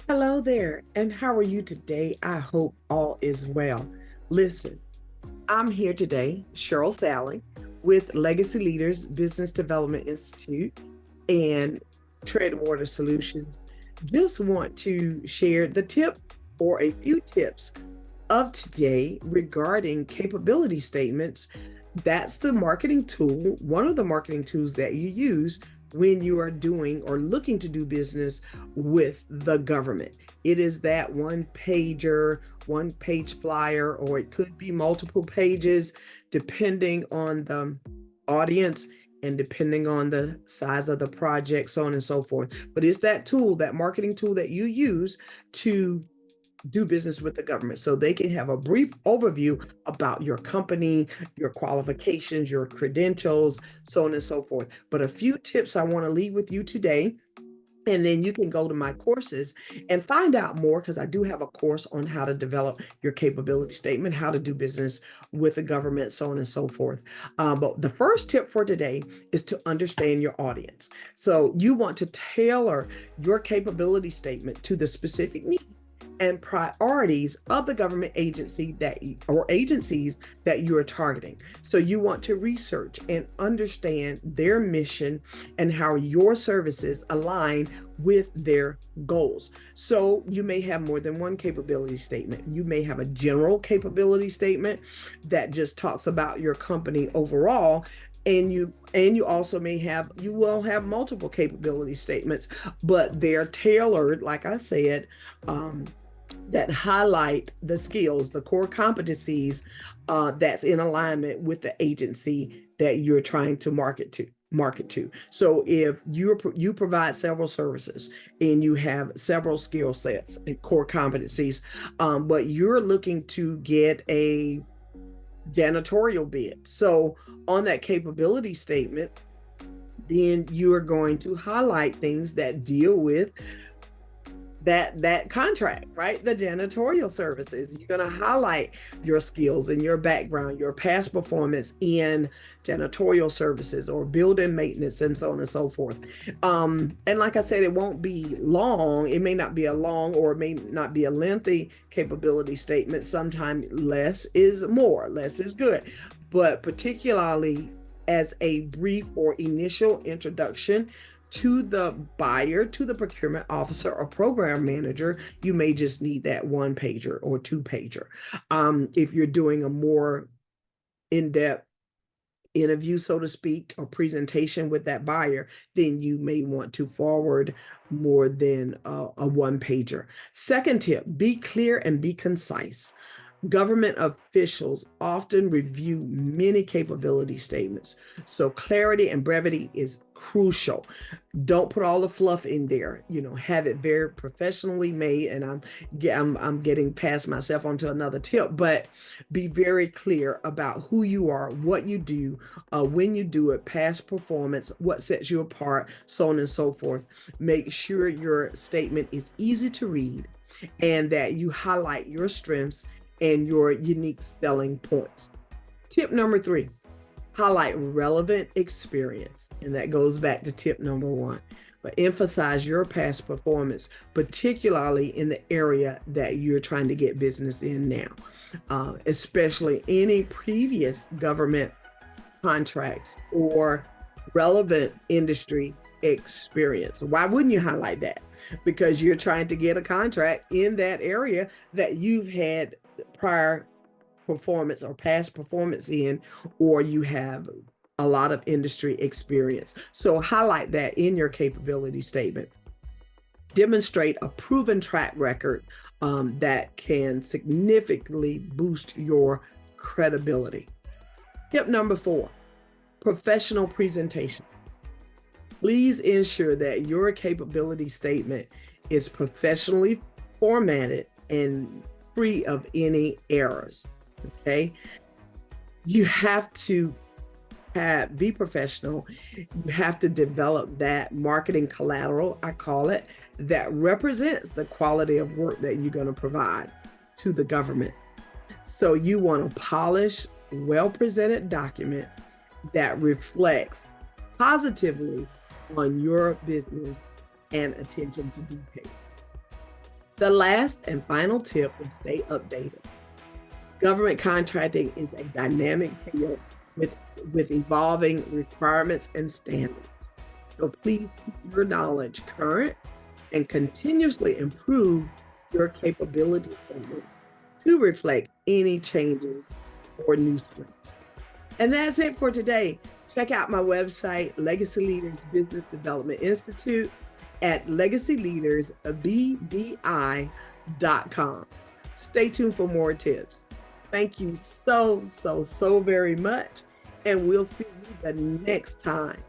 Hello there, and how are you today? I hope all is well. Listen, I'm here today, Cheryl Sally, with Legacy Leaders Business Development Institute and Treadwater Solutions. Just want to share the tip or a few tips of today regarding capability statements. That's the marketing tool, one of the marketing tools that you use when you are doing or looking to do business with the government. It is that one pager, one page flyer, or it could be multiple pages depending on the audience and depending on the size of the project, so on and so forth. But it's that tool, that marketing tool that you use to do business with the government so they can have a brief overview about your company, your qualifications, your credentials, so on and so forth. But a few tips I want to leave with you today. And then you can go to my courses and find out more because I do have a course on how to develop your capability statement, how to do business with the government, so on and so forth. But the first tip for today is to understand your audience. So you want to tailor your capability statement to the specific needs and priorities of the government agency that or agencies that you are targeting. So you want to research and understand their mission and how your services align with their goals. So you may have more than one capability statement. You may have a general capability statement that just talks about your company overall, and you also you will have multiple capability statements, but they're tailored, like I said, that highlight the skills, the core competencies that's in alignment with the agency that you're trying to market to. So if you provide several services and you have several skill sets and core competencies, but you're looking to get a janitorial bid, so on that capability statement, then you are going to highlight things that deal with that contract, right? The janitorial services. You're going to highlight your skills and your background, your past performance in janitorial services or building maintenance, and so on and so forth. And like I said, it won't be long. It may not be a long, or it may not be a lengthy capability statement. Sometimes less is more, less is good. But particularly as a brief or initial introduction to the buyer, to the procurement officer or program manager, you may just need that one pager or two pager. If you're doing a more in-depth interview, so to speak, or presentation with that buyer, then you may want to forward more than a one pager. Second tip, be clear and be concise. Government officials often review many capability statements, so clarity and brevity is crucial. Don't put all the fluff in there. Have it very professionally made. And I'm getting past myself onto another tip, but be very clear about who you are, what you do, when you do it, past performance, what sets you apart, so on and so forth. Make sure your statement is easy to read and that you highlight your strengths and your unique selling points. Tip number 3, highlight relevant experience. And that goes back to tip number 1. But emphasize your past performance, particularly in the area that you're trying to get business in now, especially any previous government contracts or relevant industry experience. Why wouldn't you highlight that? Because you're trying to get a contract in that area that you've had prior performance or past performance in, or you have a lot of industry experience. So highlight that in your capability statement. Demonstrate a proven track record that can significantly boost your credibility. Tip number 4, professional presentation. Please ensure that your capability statement is professionally formatted and free of any errors. Okay. You have to be professional. You have to develop that marketing collateral, I call it, that represents the quality of work that you're going to provide to the government. So you want a polished, well-presented document that reflects positively on your business and attention to detail. The last and final tip is stay updated. Government contracting is a dynamic field with, with evolving requirements and standards. So please keep your knowledge current and continuously improve your capability statement to reflect any changes or new strengths. And that's it for today. Check out my website, Legacy Leaders Business Development Institute at legacyleadersbdi.com. Stay tuned for more tips. Thank you so very much. And we'll see you the next time.